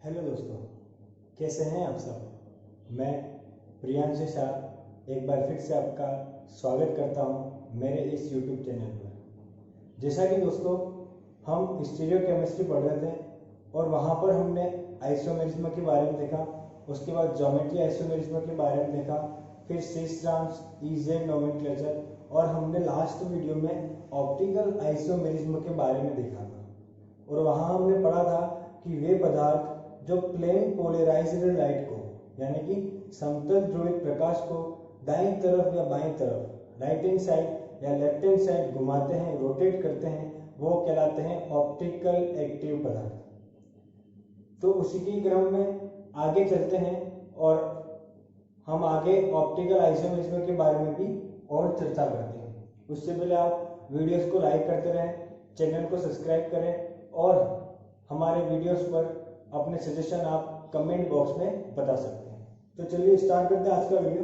Hello दोस्तों, कैसे हैं आप सब। मैं प्रियांशु शाह एक बार फिर से आपका स्वागत करता हूं मेरे इस यूट्यूब चैनल पर। जैसा कि दोस्तों हम स्टीरियो केमिस्ट्री पढ़ रहे थे और वहां पर हमने आइसोमेरिज्म के बारे में देखा, उसके बाद ज्योमेट्री आइसोमेरिज्म के बारे में देखा, फिर सिस ट्रांस इजेड नोमेनक्लेचर और हमने लास्ट वीडियो में ऑप्टिकल आइसोमेरिज्म के बारे में देखा था। और वहां हमने पढ़ा था कि वे पदार्थ जो प्लेन पोलराइज्ड लाइट को यानी कि समतल ध्रुवित प्रकाश को दाईं तरफ या बाईं तरफ राइट हैंड साइड या लेफ्ट हैंड साइड घुमाते हैं, रोटेट करते हैं, वो कहलाते हैं ऑप्टिकल एक्टिव पदार्थ। तो उसी के क्रम में आगे चलते हैं और हम आगे ऑप्टिकल आइसोमेरिज्म के बारे में भी और चर्चा करते हैं। उससे पहले आप वीडियोस को लाइक करते रहें, चैनल को सब्सक्राइब करें और हमारे वीडियोस पर अपने सजेशन आप कमेंट बॉक्स में बता सकते हैं। तो चलिए स्टार्ट करते हैं आज का वीडियो।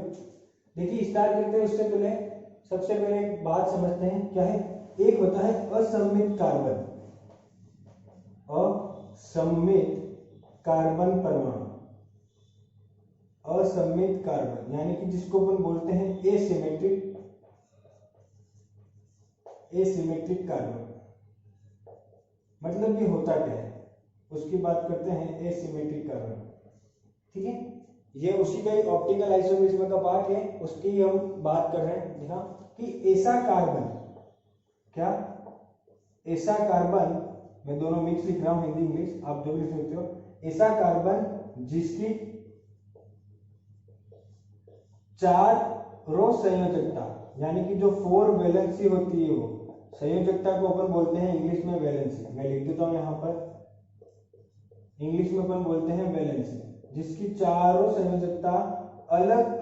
देखिए स्टार्ट करते हैं उससे पहले सबसे पहले एक बात समझते हैं, क्या है। एक होता है असममित कार्बन, असममित कार्बन परमाणु, असममित कार्बन यानी कि जिसको अपन बोलते हैं एसिमेट्रिक, एसिमेट्रिक कार्बन। मतलब ये होता क्या है उसकी बात करते हैं, एसिमेट्रिक कार्बन। ठीक है, ये उसी का ही ऑप्टिकल आइसोमेरिज्म का पार्ट है, उसकी हम बात कर रहे हैं। देखा कि ऐसा कार्बन, क्या ऐसा कार्बन, मैं दोनों मिक्स लिख रहा हूं, हिंदी इंग्लिश आप जो भी लिख सकते हो। ऐसा कार्बन जिसकी 4 रो संयोजकता यानी कि जो 4 वैलेंसी होती है, वो संयोजकता को अपन बोलते हैं इंग्लिश में वैलेंसी। मैं लिख देता हूं यहां पर, इंग्लिश में अपन बोलते हैं वैलेंसी, जिसकी चारों संयोजकता अलग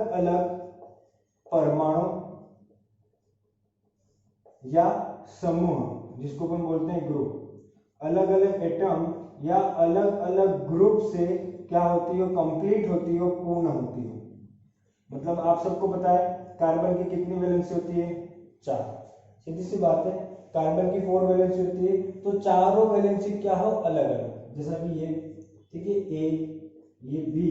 अलग परमाणु या समूह, जिसको अपन बोलते हैं ग्रुप, अलग अलग एटम या अलग अलग ग्रुप से क्या होती है, कंप्लीट होती है, पूर्ण होती है। मतलब आप सबको पता है कार्बन की कितनी वैलेंसी होती है, 4। सीधी सी बात है, कार्बन की 4 वैलेंसी होती है, तो चारों वैलेंसी क्या हो, अलग अलग। जैसा कि ये, ठीक है, ए, ये बी,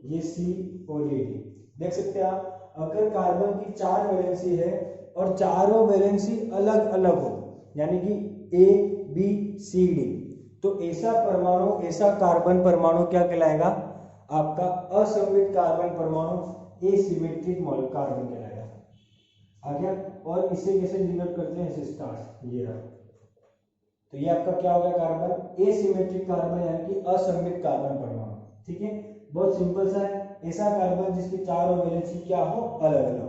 ये सी और ये डी। देख सकते हैं आप, अगर कार्बन की 4 वैलेंसी है और चारों वैलेंसी अलग अलग हो यानी कि ए बी सी डी, तो ऐसा परमाणु, ऐसा कार्बन परमाणु क्या कहलाएगा, आपका असममित कार्बन परमाणु, एसिमेट्रिक कार्बन कहलाएगा। आ गया। और इसे कैसे डिनोट करते हैं, ऐसे स्टार, ये रहा। तो ये आपका क्या होगा, कार्बन एसिमेट्रिक कार्बन यानी कि असममित कार्बन परमाणु। ठीक है, बहुत सिंपल सा है, ऐसा कार्बन जिसकी 4 वैलेंसी क्या हो, अलग अलग हो।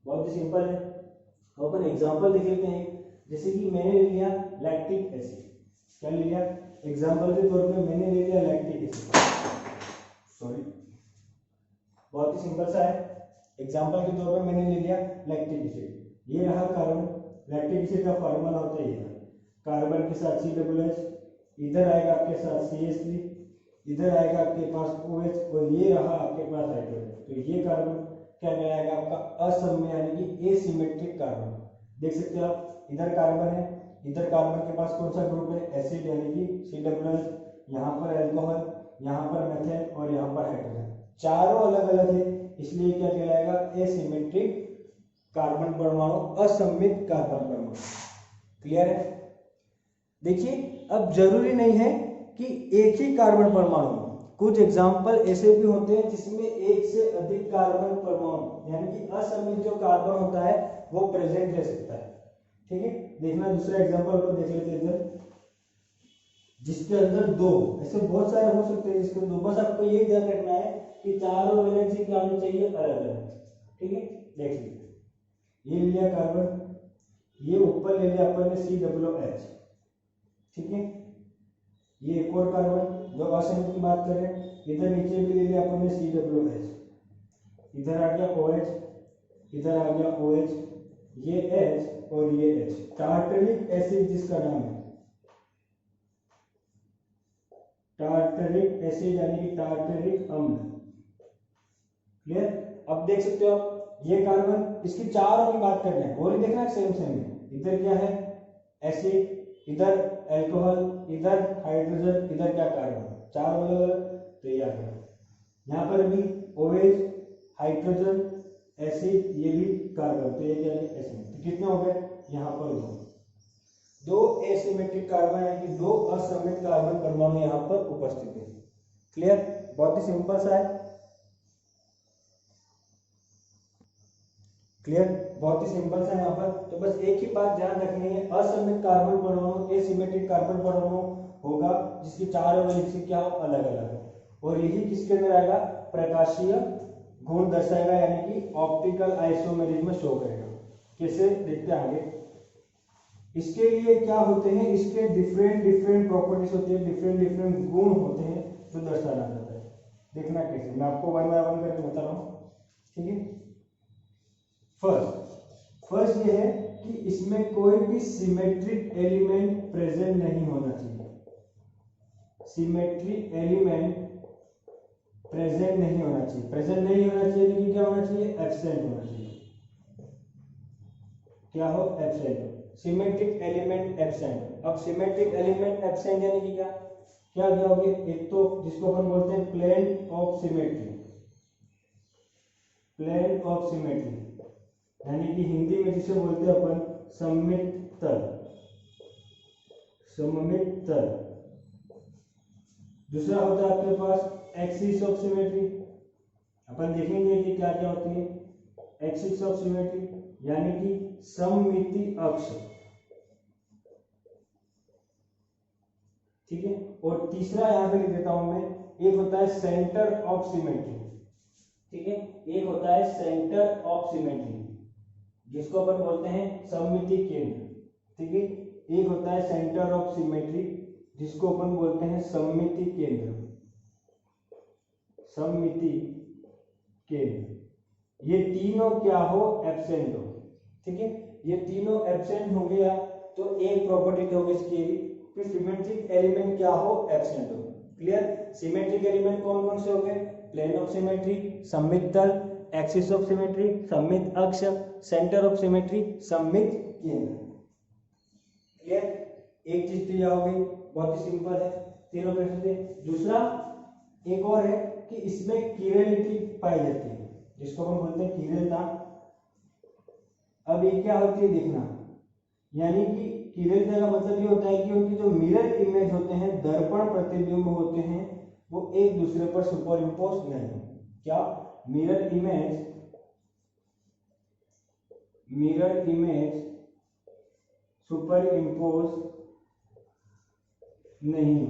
बहुत ही सिंपल है। तो अपन एग्जांपल देख लेते हैं। जैसे कि मैंने ले लिया लैक्टिक एसिड, क्या ले लिया, एग्जांपल के तौर पे मैंने ले लिया लैक्टिक एसिड, सॉरी, बहुत ही सिंपल सा है। एग्जांपल के तौर पे मैंने ले लिया लैक्टिक एसिड, ये रहा कार्बन। लैक्टिक एसिड का फार्मूला होता है ये, कार्बन के साथ COH, इधर आएगा आपके साथ CH3, इधर आएगा आपके पास OH और ये रहा आपके पास हाइड्रोजन। तो ये कार्बन क्या कहलाएगा, आपका असममित यानी कि एसिमेट्रिक कार्बन। देख सकते हो आप, इधर कार्बन है, इधर कार्बन के पास कौन सा ग्रुप है, एसिड यानी कि COH, यहाँ पर अल्कोहल, यहाँ पर मेथेन और यहाँ पर हाइड्रोजन। चारों अलग अलग है, इसलिए क्या कहलाएगा, एसिमेट्रिक कार्बन परमाणु, असममित कार्बन परमाणु। क्लियर है। देखिए अब जरूरी नहीं है कि एक ही कार्बन परमाणु, कुछ एग्जाम्पल ऐसे भी होते हैं जिसमें एक से अधिक कार्बन परमाणु यानी कि असममित जो कार्बन होता है वो प्रेजेंट रह सकता है। ठीक है, देखना दूसरा एग्जाम्पल को देख लेते हैं इधर, जिसके अंदर 2, ऐसे बहुत सारे हो सकते हैं जिसके 2, बस आपको ये ध्यान रखना है कि चारों वैलेंसी क्या होनी चाहिए, अलग अलग। ठीक है, देख लीजिए, ये लिया कार्बन, ये ऊपर ले लिया अपन ने COH। ठीक है, ये एक और कार्बन जो असममित की बात कर रहे हैं, इधर नीचे भी ले लिया अपन ने COH, इधर आ गया OH, इधर आ गया OH, ये H और ये H, टार्टरिक एसिड जिसका नाम है, टार्टरिक एसिड यानी कि टार्टरिक अम्ल। क्लियर। अब देख सकते हो आप, ये कार्बन, इसकी चारों की बात कर रहे हैं और देखना सेम सेम है। इधर क्या है, एसिड, इधर अल्कोहल, इधर हाइड्रोजन, इधर क्या कार्बन, 4 अलग अलग, तो ये आ गया। यहाँ पर भी OH, हाइड्रोजन, एसिड, ये भी कार्बन, तो ये क्या है एसिड। तो कितने हो गए यहाँ पर दो एसिमेट्रिक कार्बन है कि 2 असमित कार्बन परमाणु यहाँ पर उपस्थित है। क्लियर, बहुत ही सिंपल सा है। क्लियर, बहुत ही सिंपल सा है यहाँ पर। तो बस एक ही बात ध्यान रखनी है, असमित कार्बन परमाणु एसिमेट्रिक कार्बन परमाणु होगा जिसकी 4 अवयव क्या हो अलग अलग हो, और यही किसके अंदर आएगा, प्रकाशीय गुण दर्शाएगा, यानी कि ऑप्टिकल आइसोमेरिज्म शो करेगा। कैसे देखते आगे। इसके लिए क्या होते हैं, इसके डिफरेंट डिफरेंट प्रॉपर्टीज होती है, डिफरेंट डिफरेंट गुण होते हैं जो दर्शाना जाता है। देखना कैसे, मैं आपको 1 बाय 1 करके बता रहा हूँ। ठीक है, फर्स्ट ये है कि इसमें कोई भी सिमेट्रिक एलिमेंट प्रेजेंट नहीं होना चाहिए। सिमेट्रिक एलिमेंट प्रेजेंट नहीं होना चाहिए। प्रेजेंट नहीं होना चाहिए लेकिन क्या होना चाहिए, एब्सेंट होना चाहिए। क्या हो, एब्सेंट। Symmetric element absent. अब सिमेट्रिक एलिमेंट एब्सेंट यानी कि क्या क्या होगी, एक तो जिसको अपन बोलते हैं plane of symmetry, plane of symmetry यानी कि हिंदी में जिसे बोलते हैं अपन सममित तल, सममित तल। दूसरा होता है आपके पास एक्सिस ऑफ सिमेट्री। अपन देखेंगे कि क्या क्या होती है एक्सिस ऑफ सिमेट्री, यानी कि सममिति अक्ष। ठीक है, और तीसरा यहां पे लिख देता हूं मैं, एक होता है सेंटर ऑफ सिमेट्री। ठीक है, एक होता है सेंटर ऑफ सिमेट्री जिसको अपन बोलते हैं सममिति केंद्र। ठीक है, एक होता है सेंटर ऑफ सिमेट्री जिसको अपन बोलते हैं सममिति केंद्र, सममिति केंद्र। ये तीनों क्या हो, एब्सेंट हो। ठीक है, ये तीनों एब्सेंट हो गया तो एक प्रॉपर्टी होगी इसकी कि सिमेट्रिक एलिमेंट क्या हो, एब्सेंट हो। क्लियर, सिमेट्रिक एलिमेंट कौन कौन से हो गए, प्लेन ऑफ सिमेट्री, सममित तल, एक्सिस ऑफ सिमेट्री, सममित अक्ष, सेंटर ऑफ सिमेट्री, सममित केंद्र। क्लियर, एक चीज तो यह हो गई, बहुत ही सिंपल है, तीनों प्रश्न थे। दूसरा एक और है कि इसमें किरेलिटी पाई जाती है जिसको हम बोलते हैं किरेलता। अब ये क्या होती है देखना, यानी कि किरेलता का मतलब ये होता है कि उनकी जो मिरर इमेज होते हैं, दर्पण प्रतिबिंब होते हैं, वो एक दूसरे पर सुपर इम्पोज नहीं हो। क्या, mirror image, mirror image super impose नहीं हो।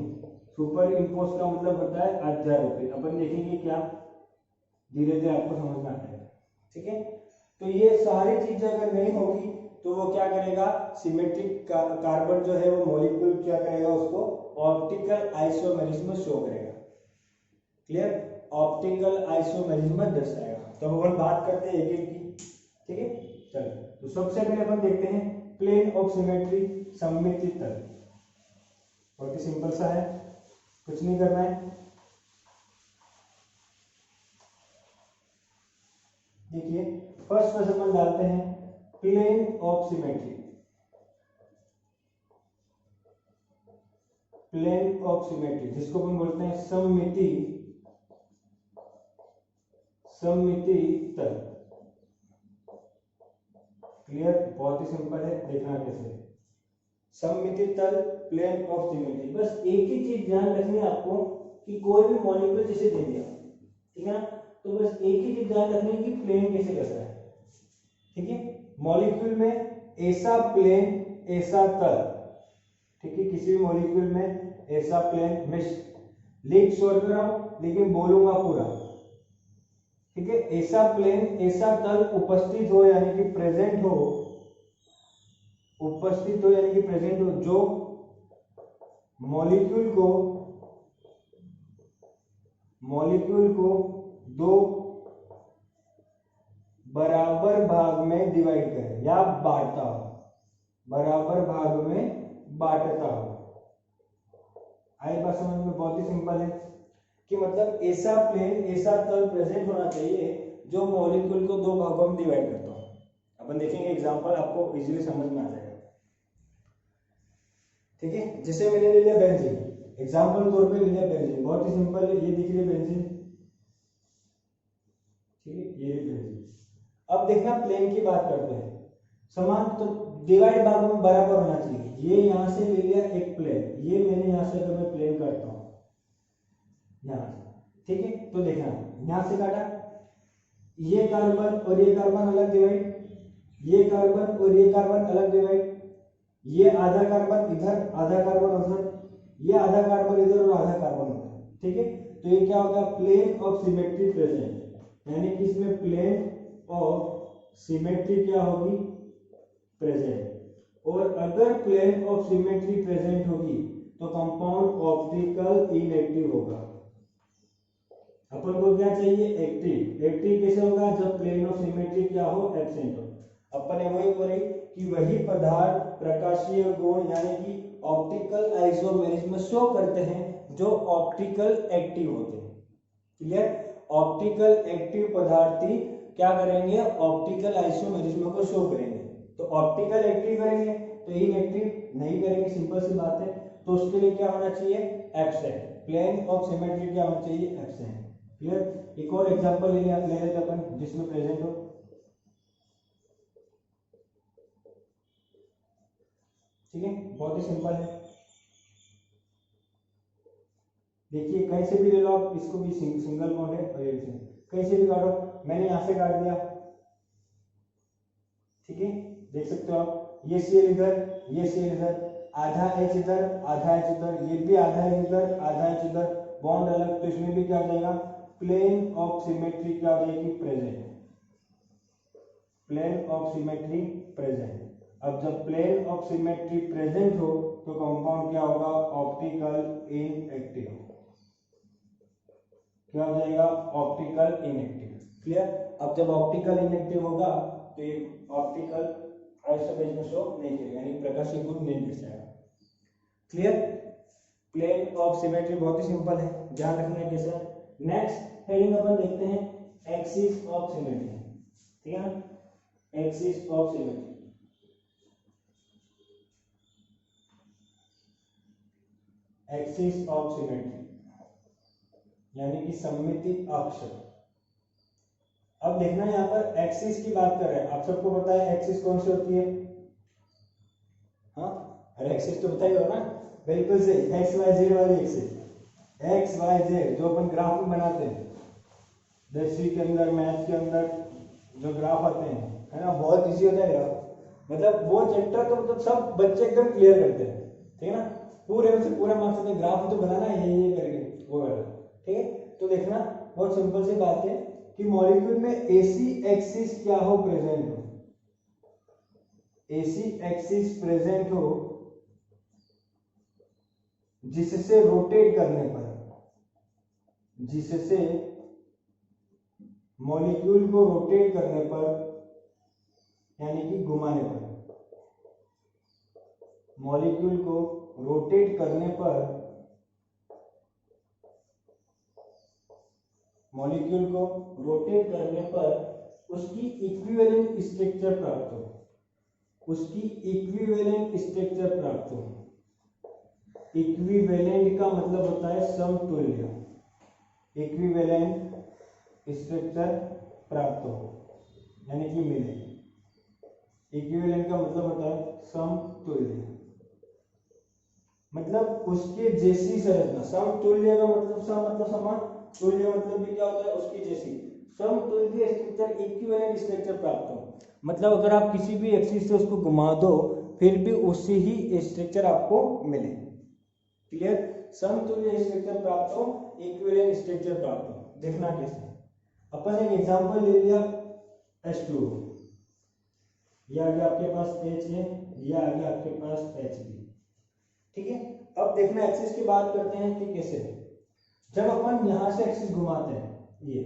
सुपर इम्पोज का मतलब होता है अध्यारोपित। अपन देखेंगे क्या, धीरे धीरे आपको समझ में आ जाएगा। ठीक है, तो ये सारी चीजें अगर नहीं होगी तो वो क्या करेगा, सिमेट्रिक कार्बन जो है वो मॉलिक्यूल क्या करेगा, उसको ऑप्टिकल आइसोमेरिज्म शो करेगा। क्लियर, ऑप्टिकल आइसोमेरिज्म दर्शाएगा। तो अपन बात करते हैं एक एक की। ठीक है, चलो तो सबसे पहले अपन देखते हैं प्लेन ऑफ सिमेट्री, सममिति तल। बहुत ही सिंपल सा है, कुछ नहीं करना है। देखिए फर्स्ट अपन डालते हैं plane of symmetry, plane of symmetry जिसको अपन बोलते हैं सममिति, सममिति तल। क्लियर, बहुत ही सिंपल है, देखना कैसे। सममिति तल, प्लेन ऑफ सिमेट्री। बस एक ही चीज ध्यान रखनी है आपको कि कोई भी मॉलिक्यूल जैसे दे दिया, ठीक है ना, तो बस एक ही चीज ध्यान रखनी है कि प्लेन कैसे करता है। ठीक है, मॉलिक्यूल में ऐसा प्लेन ऐसा तल। ठीक है, किसी भी मॉलिक्यूल में ऐसा प्लेन, मैं लिख शोर कर रहा हूं लेकिन बोलूंगा पूरा। ठीक है, ऐसा प्लेन ऐसा तल उपस्थित हो यानी कि प्रेजेंट हो, उपस्थित हो यानी कि प्रेजेंट हो, जो मॉलिक्यूल को दो बराबर भाग में डिवाइड करे या बांटता हो, बराबर भाग में बांटता हो। आई बात समझ में, बहुत ही सिंपल है कि मतलब ऐसा प्लेन ऐसा तल प्रेजेंट होना चाहिए जो मॉलिक्यूल को दो भागों में डिवाइड करता हो। अपन देखेंगे एग्जांपल, आपको इजीली समझ में आ जाएगा। ठीक है, जैसे मैंने ले लिया बेंजीन, एग्जाम्पल तौर पे ले लिया बेंजीन, बहुत ही सिंपल है, ये दिख रही है बेंजीन, ठीक है, ये बेंजीन। अब देखना प्लेन की बात करते हैं, समान तो डिवाइड भागों में बराबर होना चाहिए। ये यहां से ले लिया एक प्लेन, ये मैंने यहां से अगर मैं प्लेन करता हूं यहां से, ठीक है, तो देखना यहां से काटा, ये कार्बन और ये कार्बन अलग डिवाइड, ये कार्बन और ये कार्बन अलग डिवाइड, ये आधा कार्बन इधर, आधा कार्बन उधर, ये आधा कार्बन इधर और आधा कार्बन उधर, ठीक है। तो ये क्या होगा, प्लेन ऑफ सिमेट्री प्रेजेंट, यानी कि इसमें प्लेन ऑफ सिमेट्री क्या होगी, प्रेजेंट। और अगर प्लेन ऑफ सिमेट्री प्रेजेंट होगी तो कंपाउंड ऑप्टिकल इनएक्टिव होगा। अपन को क्या चाहिए, एक्टिव। एक्टिव कैसे होगा, जब प्लेन ऑफ सिमेट्री क्या हो, एब्सेंट हो। अपन वही बोले कि वही पदार्थ प्रकाशीय गुण यानी कि ऑप्टिकल आइसोमेरिज्म शो करते हैं जो ऑप्टिकल एक्टिव होते हैं। क्लियर, ऑप्टिकल एक्टिव पदार्थ ही क्या करेंगे, ऑप्टिकल आइसोमेरिज्म को शो करेंगे। तो ऑप्टिकल एक्टिव करेंगे तो इनएक्टिव नहीं करेंगे, सिंपल सी बात है। तो उसके लिए क्या होना चाहिए, एब्सेंट। प्लेन ऑफ सिमेट्री क्या होना चाहिए, एब्सेंट। क्लियर, एक और एग्जांपल ले लेते अपन जिसमें प्रेजेंट हो, ठीक है, बहुत ही सिंपल है। देखिए कहीं से भी ले लो आप, इसको भी सिंगल बॉन्ड है और ये भी कहीं से भी काटो, मैंने यहां से काट दिया, ठीक है, देख सकते हो आप, ये सीएल इधर, ये सीएल इधर, आधा एच इधर, आधा एच इधर, ये भी आधा एच इधर, आधा एच इधर, बॉन्ड अलग, तो इसमें भी क्या हो जाएगा, प्लेन ऑफ सिमेट्री क्या हो जाएगी, present. Plane of symmetry present. अब जब प्लेन ऑफ सिमेट्री प्रेजेंट हो तो कंपाउंड क्या होगा, ऑप्टिकल इनएक्टिव। क्या हो जाएगा, ऑप्टिकल इनएक्टिव। क्लियर, अब जब ऑप्टिकल इनएक्टिव होगा तो ये ऑप्टिकल आइसोमेरिज्म शो नहीं करेगा, यानी प्रकाशीय गुण नहीं दर्शाएगा। क्लियर, प्लेन ऑफ सिमेट्री बहुत ही सिंपल है, ध्यान रखना है कैसे। नेक्स्ट हेडिंग अपन देखते हैं एक्सिस ऑफ सिमेट्री, ठीक है ना, axis of symmetry. Axis of symmetry यानी कि सममिति अक्ष। अब देखना यहाँ पर एक्सिस की बात कर रहे हैं, आप सबको पता है एक्सिस कौन सी होती है, हाँ, अरे एक्सिस तो बताइए ना, बिल्कुल से एक्स वाई जेड वाली एक्सिस, एक्स वाई जेड जो अपन ग्राफ में बनाते हैं 10वीं के अंदर, मैथ के अंदर जो ग्राफ आते हैं, है ना, बहुत इजी होता है ग्राफ, मतलब वो चैप्टर तो मतलब सब बच्चे एकदम क्लियर करते हैं, ठीक है ना, पूरे से पूरा मार्क्स में ग्राफ तो बनाना है, ये करके वो वाला, ठीक है। तो देखना बहुत सिंपल सी बात है कि मॉलिक्यूल में एसी एक्सिस क्या हो, प्रेजेंट हो, एसी एक्सिस प्रेजेंट हो, जिससे रोटेट करने पर, जिससे मॉलिक्यूल को रोटेट करने पर यानी कि घुमाने पर, मॉलिक्यूल को रोटेट करने पर, मॉलिक्यूल को रोटेट करने पर उसकी इक्विवेलेंट स्ट्रक्चर प्राप्त हो, उसकी इक्विवेलेंट स्ट्रक्चर प्राप्त हो। इक्विवेलेंट का मतलब होता है समतुल्य, इक्विवेलेंट स्ट्रक्चर प्राप्त हो यानी कि मिले। इक्विवेलेंट का मतलब होता है समतुल्य, मतलब उसके जैसी संरचना। समतुल्य का मतलब सम मतलब समान, तुल्य मतलब भी क्या होता है, उसकी जैसी। समतुल्य स्ट्रक्चर, इक्विवेलेंट स्ट्रक्चर प्राप्त हो, मतलब अगर आप किसी भी एक्सिस से उसको घुमा दो फिर भी उसी ही स्ट्रक्चर आपको मिले। क्लियर, समतुल्य स्ट्रक्चर प्राप्त हो, इक्विवेलेंट स्ट्रक्चर प्राप्त हो। देखना कैसे, अपन एक एग्जांपल ले लिया H2O, ये आगे आपके पास H है, ये आगे आपके पास Hb, ठीक है। अब देखना एक्सिस की बात करते हैं कि कैसे, जब अपन यहां से एक्सिस घुमाते हैं, ये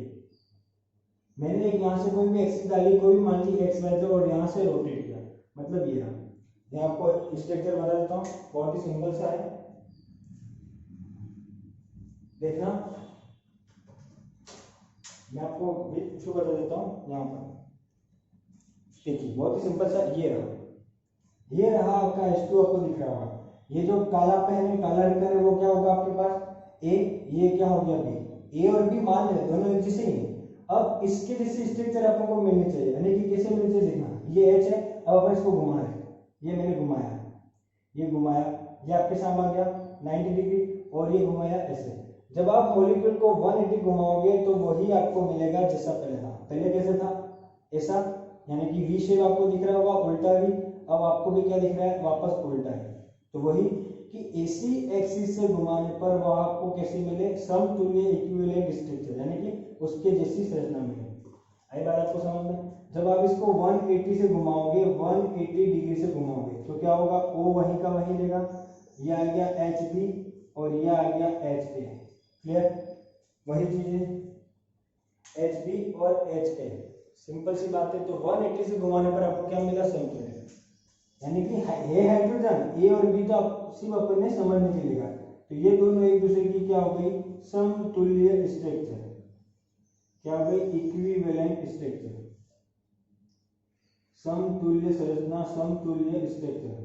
मैंने यहां से कोई भी एक्सिस डाली, कोई भी मान ली एक्स वाई और यहां से रोटेट किया, मतलब ये रहा। मैं आपको स्ट्रक्चर बता देता हूं, बहुत ही सिंपल सा है, देखना मैं आपको विथ बता देता हूं। यहां पर देखिए बहुत ही सिंपल सा, ये रहा आपका H2 आपको दिख रहा होगा, ये जो काला पेन है, काला रेखा है, वो क्या होगा आपके पास ए, ये क्या हो गया बी। ए और बी मान रहे दोनों एक जैसे ही है। अब इसके जैसे स्ट्रक्चर अपन को मिलने चाहिए, यानी कि कैसे मिलने चाहिए देखना, ये एच है, अब अपन इसको घुमा रहे हैं, ये मैंने घुमाया, ये घुमाया, ये आपके सामने आ गया 90 डिग्री, और ये घुमाया ऐसे। जब आप मॉलिक्यूल को 180 घुमाओगे तो वही आपको मिलेगा जैसा पहले था। पहले कैसे था, ऐसा, यानी कि वी शेप आपको दिख रहा होगा, उल्टा वी। अब आपको भी क्या दिख रहा है, वापस उल्टा है। तो वही कि एसी एक्सिस से घुमाने पर वह आपको कैसे मिले, समतुल्य इक्विवेलेंट स्ट्रक्चर, यानी कि उसके जैसी संरचना मिले। आई बात आपको समझ में। जब आप इसको 180 से घुमाओगे, 180 डिग्री से घुमाओगे, तो क्या होगा, ओ वहीं का वहीं रहेगा, ये आ गया एच बी और ये आ गया एच ए। क्लियर, वही चीज है एच बी और एच ए, सिंपल सी बात है। तो 180 से घुमाने पर आपको क्या मिला, समतुल्य, यानी कि ए हाइड्रोजन, ए और बी तो सिर्फ अपन ने समझने के लिए, तो ये दोनों एक दूसरे की क्या हो गई, समतुल्य स्ट्रक्चर, क्या हो गई, इक्विवेलेंट स्ट्रक्चर, समतुल्य संरचना, समतुल्य स्ट्रक्चर,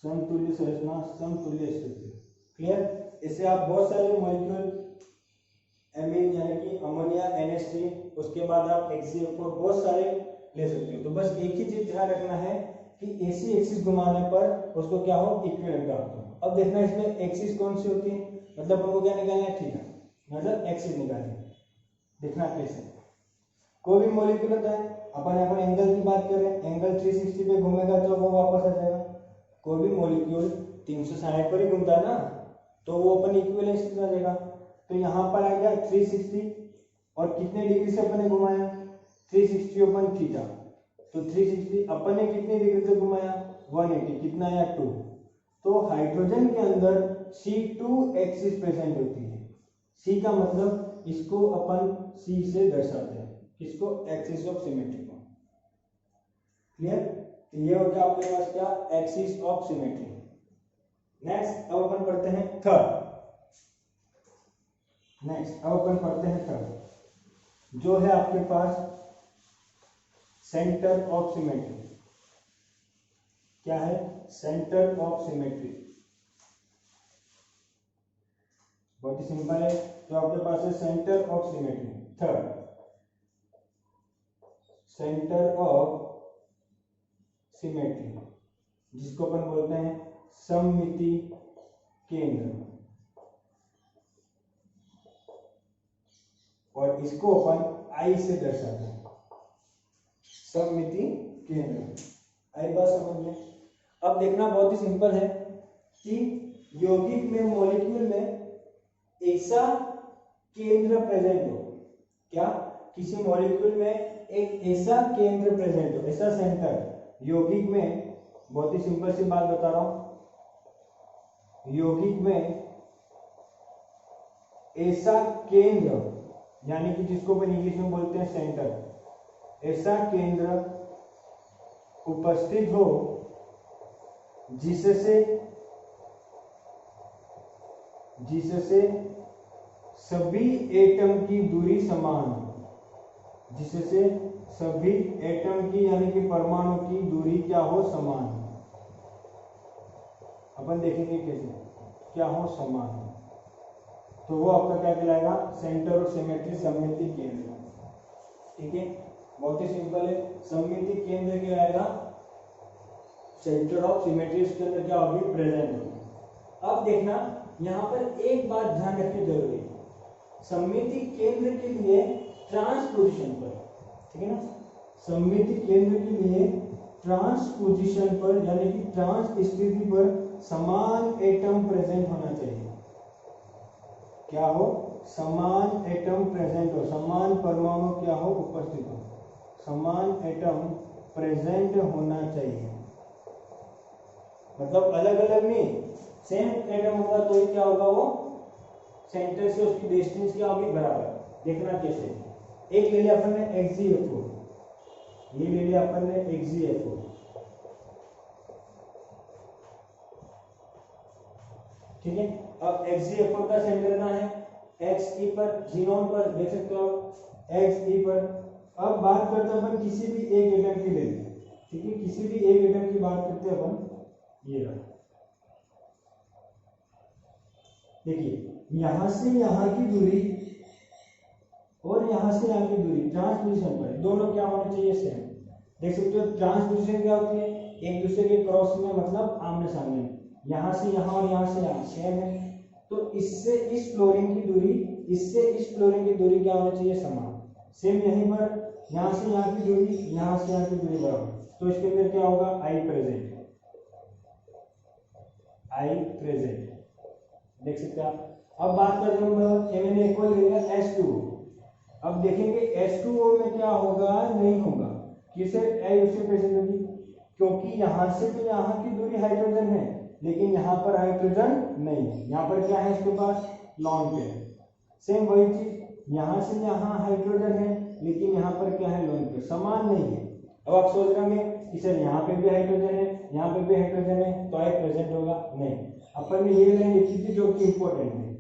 समतुल्य संरचना, समतुल्य स्ट्रक्चर। क्लियर। इससे आप बहुत सारे मॉलिक्यूल, एमीन यानी कि अमोनिया NH3, उसके बाद आप HCl4 बहुत सारे ले सकते हो। तो बस एक ही चीज ध्यान रखना है कि एसी एक्सिस घुमाने पर उसको क्या हो, इक्विवेलेंट प्राप्त हो। अब देखना इसमें एक्सिस कौन सी होती है, मतलब हमको क्या निकालना है, ठीक है, मतलब एक्सिस निकालनी। देखना कैसे, कोई भी मॉलिक्यूल होता है, अपन एंगल की बात कर रहे हैं, एंगल 360 पे घूमेगा तो वो वापस आ जाएगा। कोई भी मॉलिक्यूल 360 पर ही घूमता है ना, तो वो अपन इक्विवेलेंट आ जाएगा। तो यहाँ पर आ गया 360, और कितने डिग्री से अपन ने घुमाया, 360 अपन थीटा, तो 360 अपन ने कितने डिग्री से घुमाया, 180, कितना आया 2। तो हाइड्रोजन के अंदर C2 एक्सिस प्रेजेंट होती है। C का मतलब इसको अपन C से दर्शाते हैं, किसको, एक्सिस ऑफ सिमेट्री को। क्लियर। तो ये हो गया आपके पास क्या, एक्सिस ऑफ सिमेट्री। नेक्स्ट अब अपन पढ़ते हैं थर्ड। नेक्स्ट अब अपन पढ़ते हैं थर्ड, जो है आपके पास सेंटर ऑफ सिमेट्री। क्या है, सेंटर ऑफ सिमेट्री। बहुत ही सिंपल है, तो आपके पास है centre of symmetry. Third, centre of symmetry, जिसको अपन बोलते हैं सममिति केंद्र, और इसको अपन आई से दर्शाते हैं, सममिति केंद्र। आई बात समझ में। अब देखना बहुत ही सिंपल है कि यौगिक में, मॉलिक्यूल में ऐसा केंद्र प्रेजेंट हो, क्या, किसी मॉलिक्यूल में एक ऐसा केंद्र प्रेजेंट हो, ऐसा सेंटर यौगिक में। बहुत ही सिंपल सी बात बता रहा हूं, यौगिक में ऐसा केंद्र, यानी कि जिसको अपन इंग्लिश में बोलते हैं सेंटर, ऐसा केंद्र उपस्थित हो जिससे सभी एटम की दूरी समान हो, जिससे सभी एटम की यानी कि परमाणु की दूरी क्या हो, समान हो। अपन देखेंगे कैसे, क्या हो, समान हो, तो वो आपका क्या कहलाएगा, सेंटर ऑफ सिमेट्री, सममिति केंद्र। ठीक है, बहुत ही सिंपल है, सममिति केंद्र कहलाएगा सेंटर ऑफ सिमेट्री, इसके अंदर क्या होगी, प्रेजेंट होगी। अब देखना यहाँ पर एक बात ध्यान रखनी जरूरी है, सममिति केंद्र के लिए ट्रांसपोजिशन पर, ठीक है ना, सममिति केंद्र के लिए ट्रांसपोजिशन पर यानी कि ट्रांस स्थिति पर समान एटम प्रेजेंट होना चाहिए। क्या हो, समान एटम प्रेजेंट हो, समान परमाणु क्या हो, उपस्थित हो, समान एटम प्रेजेंट होना चाहिए। मतलब अलग अलग नहीं, सेम एटम होगा तो क्या होगा, वो सेंटर से उसकी डिस्टेंस क्या होगी, बराबर। देखना कैसे, एक ले लिया अपन ने XgF4, ये ले लिया अपन ने XgF4, ठीक है। अब XgF4 का सेंटर कहाँ है, Xe पर, जीनोन पर, देख सकते हो Xe पर। अब बात करते हैं अपन किसी भी एक एटम की ले लें, ठीक है, किसी भी एक एटम की बात करते हैं अपन, ये रहा, देखिए यहां से यहां की दूरी और यहां से यहां की दूरी ट्रांसपोजिशन पर दोनों क्या होने चाहिए, सेम। देख सकते हो ट्रांसपोजिशन क्या होती है, एक दूसरे के क्रॉस में, मतलब आमने सामने, यहां से यहां और यहां से यहां सेम है। तो इससे इस फ्लोरिंग की दूरी, इससे इस फ्लोरिंग की दूरी क्या होनी चाहिए, समान। सेम यहीं पर यहां से यहां की दूरी, यहां से यहां की दूरी बराबर। तो इसके अंदर क्या होगा, आई प्रेजेंट, आई प्रेजेंट, देख सकते हैं आप। अब बात करते हैं मैंने एक और लिया H2O। अब देखेंगे H2O में क्या होगा, नहीं होगा, किसे आई उससे प्रेजेंट होगी, क्योंकि यहां से तो यहां की दूरी हाइड्रोजन है, लेकिन यहाँ पर हाइड्रोजन नहीं है। यहाँ पर क्या है इसके पास, लॉन पेयर। सेम वही चीज, यहाँ से यहाँ हाइड्रोजन है, लेकिन यहाँ पर क्या है, लोन पेयर, समान नहीं है। अब आप सोच रहे होंगे कि सर यहाँ पे भी हाइड्रोजन है, यहाँ पे भी हाइड्रोजन है, तो आई प्रेजेंट होगा, नहीं। अपन ने ये लाइन लिखी थी जो कि इंपॉर्टेंट है,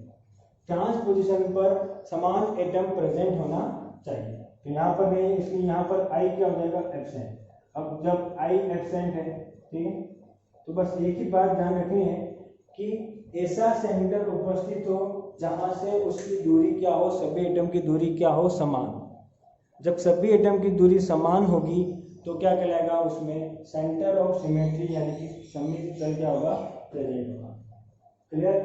ट्रांसपोजिशन पर समान एटम प्रेजेंट होना चाहिए। तो यहाँ पर नहीं, इसलिए यहाँ पर आई क्या हो जाएगा, एब्सेंट। अब जब आई एब्सेंट है, ठीक है, तो बस एक ही बात ध्यान रखनी है कि ऐसा सेंटर उपस्थित हो जहां से उसकी दूरी क्या हो, सभी एटम की दूरी क्या हो, समान। जब सभी एटम की दूरी समान होगी तो क्या कहलाएगा, उसमें सेंटर ऑफ सिमेट्री यानी कि सममित तल क्या होगा, प्रेजेंट होगा। क्लियर,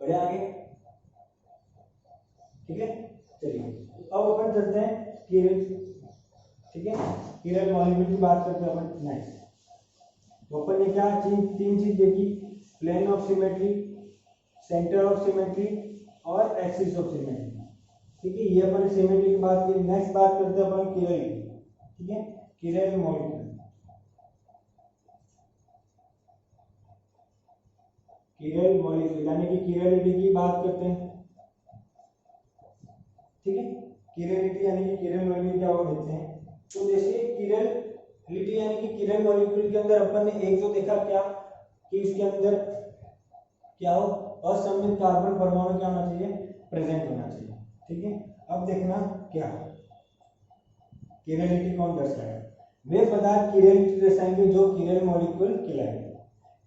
बढ़े आगे, ठीक है। चलिए अब अपन चलते हैं किरल, ठीक है, किरल मॉलिक्यूल की बात करते हैं अपन। नेक्स्ट तो अपन ने क्या तीन चीज देखी, plane of symmetry, centre of symmetry और एक्सिस ऑफ सिमेट्री, ठीक है, ये अपन सिमेट्री की बात की। नेक्स्ट बात करते हैं अपन किरल की, ठीक है, किरल मॉलिक्यूल, किरल मॉलिक्यूल यानी कि किरलिटी की बात करते हैं, ठीक है। किरलिटी यानी कि किरल मॉलिक्यूल क्या होते हैं, तो जैसे किरलिटी यानी कि किरल मॉलिक्यूल के अंदर अपन ने एक तो देखा क्या कि उसके अंदर क्या हो, असममित कार्बन परमाणु क्या होना चाहिए, प्रेजेंट होना चाहिए, ठीक है। अब देखना क्या किरलिटी कौन दर्शाएगा, वे पदार्थ किरलिटी दर्शाएंगे जो किरल मॉलिक्यूल कहलाएंगे।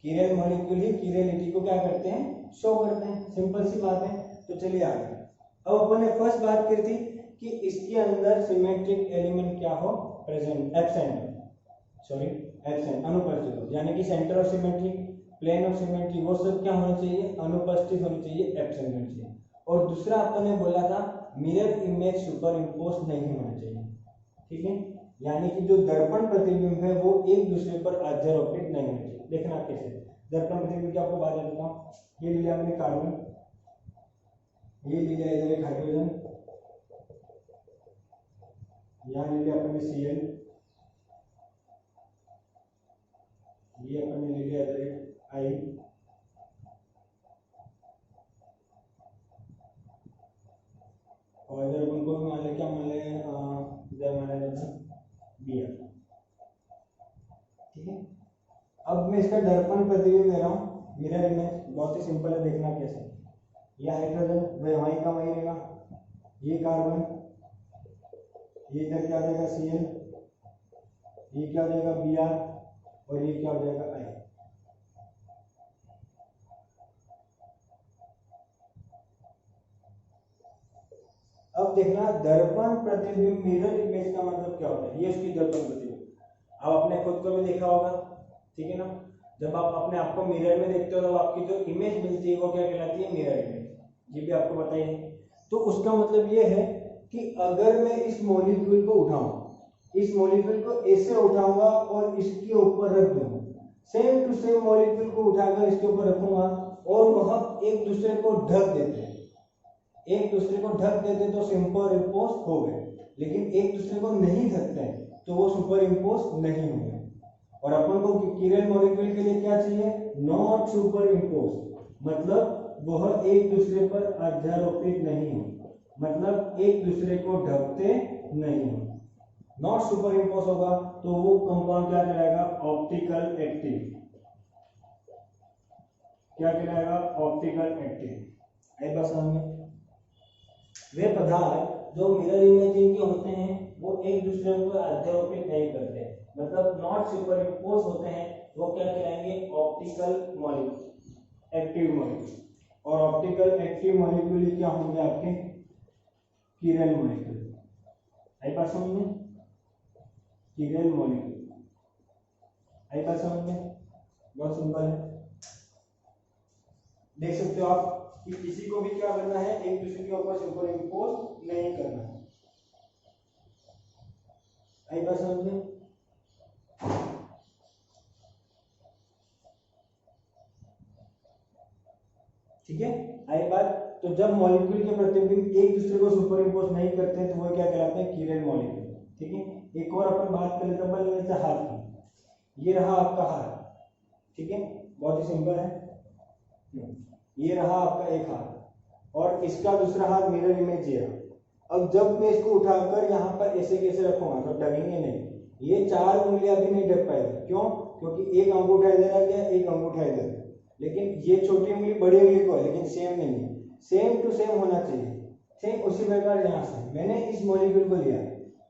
किरल मॉलिक्यूल ही किरलिटी को क्या करते हैं, शो करते हैं, सिंपल सी बात है। तो चलिए आगे, अब अपन ने फर्स्ट बात करी थी कि इसके अंदर सिमेट्रिक एलिमेंट क्या हो, प्रेजेंट, एब्सेंट, सॉरी एब्सेंट, अनुपस्थित हो, यानी कि centre of symmetry, plane of symmetry, वो सब क्या होना चाहिए, अनुपस्थित होनी चाहिए, एब्सेंट होनी चाहिए। और दूसरा अपन ने बोला था मिरर इमेज सुपर इम्पोज नहीं होना चाहिए, ठीक है, यानी कि जो दर्पण प्रतिबिंब है वो एक दूसरे पर अध्यारोपित नहीं होना चाहिए। देखना कैसे, दर्पण प्रतिबिंब की आपको बात देता हूँ। ये लिया मैंने कार्बन, ये ले लिया इधर एक हाइड्रोजन, यहाँ ले लिया अपन ने Cl, ये अपन ने ले लिया इधर एक I, और इधर अपन को मान लिया क्या, मान लिया इधर मान लिया Br, ठीक है। अब मैं इसका दर्पण प्रतिबिंब ले रहा हूँ, मिरर इमेज, बहुत ही सिंपल है, देखना कैसे। ये हाइड्रोजन वह वहीं का वहीं रहेगा, ये कार्बन, ये इधर क्या हो जाएगा Cl, ये क्या हो जाएगा Br, और ये क्या हो जाएगा I। अब देखना दर्पण प्रतिबिंब, मिरर इमेज का मतलब क्या होता है, ये उसकी दर्पण प्रतिबिंब। अब आपने खुद को भी देखा होगा, ठीक है ना, जब आप अपने आप को मिरर में देखते हो तो आपकी जो इमेज मिलती है वो क्या कहलाती है, मिरर इमेज, ये भी आपको पता ही है। तो उसका मतलब ये है कि अगर मैं इस मॉलिक्यूल को उठाऊं, इस मॉलिक्यूल को ऐसे उठाऊंगा और इसके ऊपर रख दूंगा, सेम टू सेम मॉलिक्यूल को उठाकर इसके ऊपर रखूंगा और वह एक दूसरे को ढक देते हैं, एक दूसरे को ढक देते तो सुपर इम्पोज हो गए, लेकिन एक दूसरे को नहीं ढकते हैं तो वो सुपर इम्पोज नहीं होंगे। और अपन को किरल मॉलिक्यूल के लिए क्या चाहिए, नॉट सुपर इम्पोज, मतलब वह एक दूसरे पर अध्यारोपित नहीं हो, मतलब एक दूसरे को ढकते नहीं हो। नॉट सुपर इम्पोज होगा तो वो कंपाउंड क्या कहलाएगा, ऑप्टिकल एक्टिव, क्या कहलाएगा, ऑप्टिकल एक्टिव। आई बस हमने वे पदार्थ जो मिरर इमेजिंग के होते हैं वो एक दूसरे को अध्यारोपित नहीं करते, मतलब नॉट सुपर इम्पोज होते हैं, वो क्या कहलाएंगे, ऑप्टिकल मॉलिक्यूल, एक्टिव मॉलिक्यूल। और ऑप्टिकल एक्टिव मॉलिक्यूल क्या होंगे आपके, किरण मॉलिक्यूल। आई बात समझ में, किरण मॉलिक्यूल, आई बात समझ में, बहुत सिंपल है। देख सकते हो आप कि किसी को भी क्या करना है, एक दूसरे के ऊपर सुपर इंपोज नहीं करना है। आई बात समझ में, ठीक है, आई बात। तो जब मॉलिक्यूल के प्रतिबिंब एक दूसरे को सुपर इंपोज नहीं करते हैं तो वो क्या कहलाते हैं, किरण मॉलिक्यूल। ठीक है, एक और अपन बात कर लेते हैं, मान लेते हैं हाथ की। ये रहा आपका हाथ, ठीक है, बहुत ही सिंपल है। ये रहा आपका एक हाथ और इसका दूसरा हाथ मिरर इमेज है। अब जब मैं इसको उठाकर यहाँ पर ऐसे कैसे रखूंगा तो ढकेंगे नहीं, ये चार उंगलियां भी नहीं ढक पाएगी। क्यों, क्योंकि एक अंगूठा इधर आ गया, एक अंगूठा इधर, लेकिन ये छोटी उंगली बड़ी उंगली को है, लेकिन सेम नहीं है, सेम टू सेम होना चाहिए। सेम उसी प्रकार यहाँ से मैंने इस मॉलिक्यूल को लिया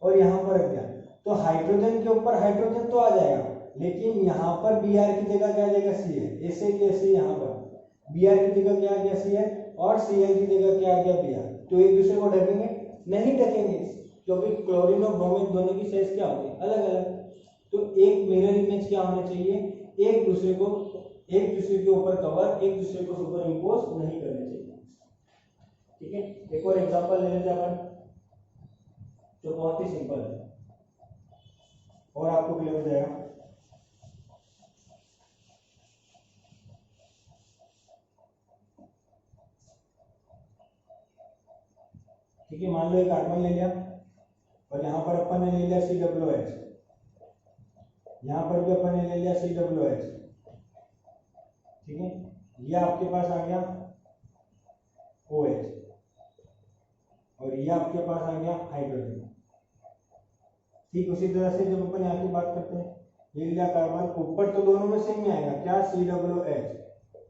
और यहाँ पर रख दिया, तो हाइड्रोजन के ऊपर हाइड्रोजन तो आ जाएगा, लेकिन यहाँ पर Br की जगह क्या आ जाएगा, Cl। ऐसे कैसे यहाँ पर Br की जगह क्या आ गया, Cl, और Cl की जगह क्या आ गया, Br। तो एक दूसरे को ढकेंगे नहीं, ढकेंगे, क्योंकि क्लोरीन और ब्रोमीन दोनों की साइज क्या होती है, अलग अलग। तो एक मिरर इमेज क्या होना चाहिए, एक दूसरे के ऊपर कवर, एक दूसरे को सुपर इंपोज नहीं करने चाहिए। ठीक है, एक और एग्जांपल ले लेते हैं अपन जो बहुत ही सिंपल है और आपको क्लियर हो जाएगा। ठीक है, मान लो एक कार्बन ले लिया और यहाँ पर अपन ने ले लिया COH, यहाँ पर भी अपन ने ले लिया COH। ठीक है, ये आपके पास आ गया OH और ये आपके पास आ गया हाइड्रोजन। ठीक उसी तरह से जब अपन यहाँ की बात करते हैं, ये लिया कार्बन, ऊपर तो दोनों में सेम ही आएगा क्या, COH,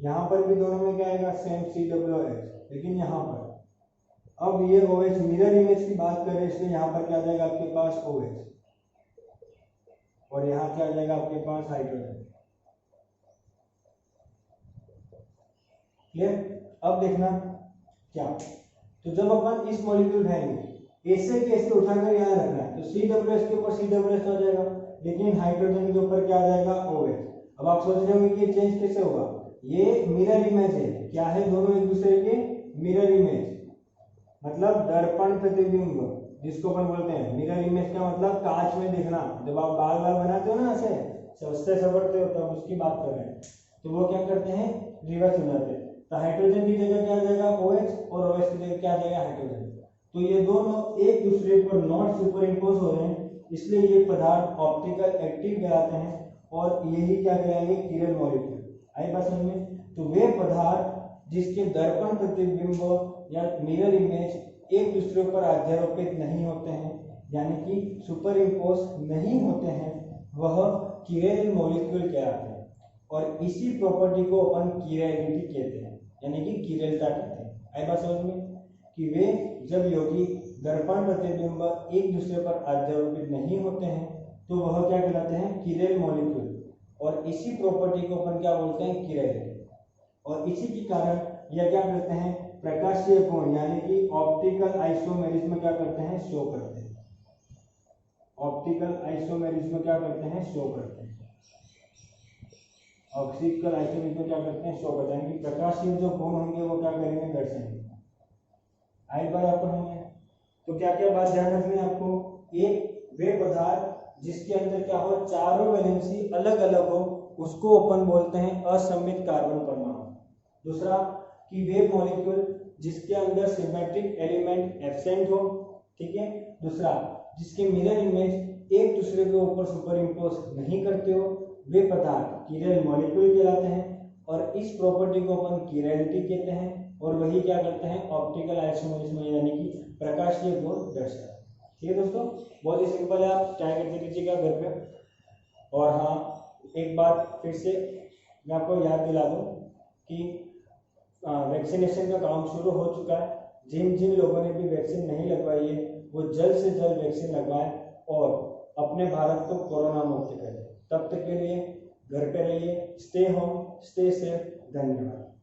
यहाँ पर भी दोनों में क्या आएगा, सेम COH, लेकिन यहाँ पर अब ये OH मिरर इमेज की बात करें, इसलिए यहाँ पर क्या आ जाएगा आपके पास OH और यहाँ क्या आ जाएगा आपके पास हाइड्रोजन। क्लियर, अब देखना क्या, तो जब अपन इस मॉलिक्यूल उठाएंगे ऐसे कैसे उठाकर यहाँ रखना है, तो COH के ऊपर COH आ जाएगा, लेकिन हाइड्रोजन के ऊपर क्या आ जाएगा, OH। अब आप सोच रहे होंगे कि चेंज कैसे होगा, ये मिरर इमेज है, क्या है, दोनों एक दूसरे के मिरर इमेज, मतलब दर्पण प्रतिबिंब, जिसको अपन बोलते हैं मिरर इमेज का मतलब कांच में दिखना। जब आप बाल बनाते हो ना, ऐसे सस्ते सवरते हो, तब उसकी बात कर रहे हैं। तो वो क्या करते हैं, रिवर्स हो जाते हैं, तो हाइड्रोजन की जगह क्या आ जाएगा, OH, और OH की जगह क्या आ जाएगा, हाइड्रोजन। तो ये दोनों एक दूसरे पर नॉट सुपर इंपोज हो रहे हैं, इसलिए ये पदार्थ ऑप्टिकल एक्टिव कहलाते हैं और यही क्या कहलाएंगे, किरण मॉलिक्यूल। आई बात समझ में, तो वे पदार्थ जिसके दर्पण प्रतिबिंब या मिरर इमेज एक दूसरे पर अध्यारोपित नहीं होते हैं, यानी कि सुपर इंपोज नहीं होते हैं, वह किरण मॉलिक्यूल कहलाते हैं। और इसी प्रॉपर्टी को अपन किरलिटी कहते हैं, यानी कि किरलता कहते हैं। आई बात समझ में, कि वे जब यौगिक दर्पण प्रतिबिंब एक दूसरे पर अध्यारोपित नहीं होते हैं तो वह क्या कहलाते हैं, किरण मॉलिक्यूल। और इसी प्रॉपर्टी को अपन क्या बोलते हैं, किरलिटी। और इसी के कारण यह क्या करते हैं, प्रकाशीय कोण यानी कि ऑप्टिकल आइसोमेरिज्म क्या करते हैं, शो करते हैं। ऑप्टिकल आइसोमेरिज्म क्या करते हैं, शो करते हैं। ऑप्टिकल आइसोमेरिज्म क्या करते हैं, शो करते हैं कि प्रकाशीय जो कोण होंगे वो क्या करेंगे, दर्शाएंगे। आई बार अपन होंगे, तो क्या क्या बात ध्यान रखनी है आपको, एक वे पदार्थ जिसके अंदर क्या हो, चारों वैलेंसी अलग अलग हो, उसको अपन बोलते हैं असममित कार्बन परमाणु। दूसरा कि वे मॉलिक्यूल जिसके अंदर सिमेट्रिक एलिमेंट एब्सेंट हो। ठीक है, दूसरा जिसके मिरर इमेज एक दूसरे के ऊपर सुपर इंपोज नहीं करते हो, वे पदार्थ किरण मॉलिक्यूल कहलाते हैं। और इस प्रॉपर्टी को अपन किरलिटी कहते हैं। और वही क्या करते हैं, ऑप्टिकल आइसोमेरिज्म यानी कि प्रकाशीय कोण दर्शाते हैं। ठीक है दोस्तों, बहुत ही सिंपल है, आप ट्राई करके दीजिएगा घर पे। और हाँ, एक बात फिर से मैं आपको याद दिला दूं कि वैक्सीनेशन का काम शुरू हो चुका है। जिन लोगों ने भी वैक्सीन नहीं लगवाई है वो जल्द से जल्द वैक्सीन लगवाएं और अपने भारत को कोरोना मुक्त करें। तब तक के लिए घर पे रहिए, स्टे होम, स्टे सेफ। धन्यवाद।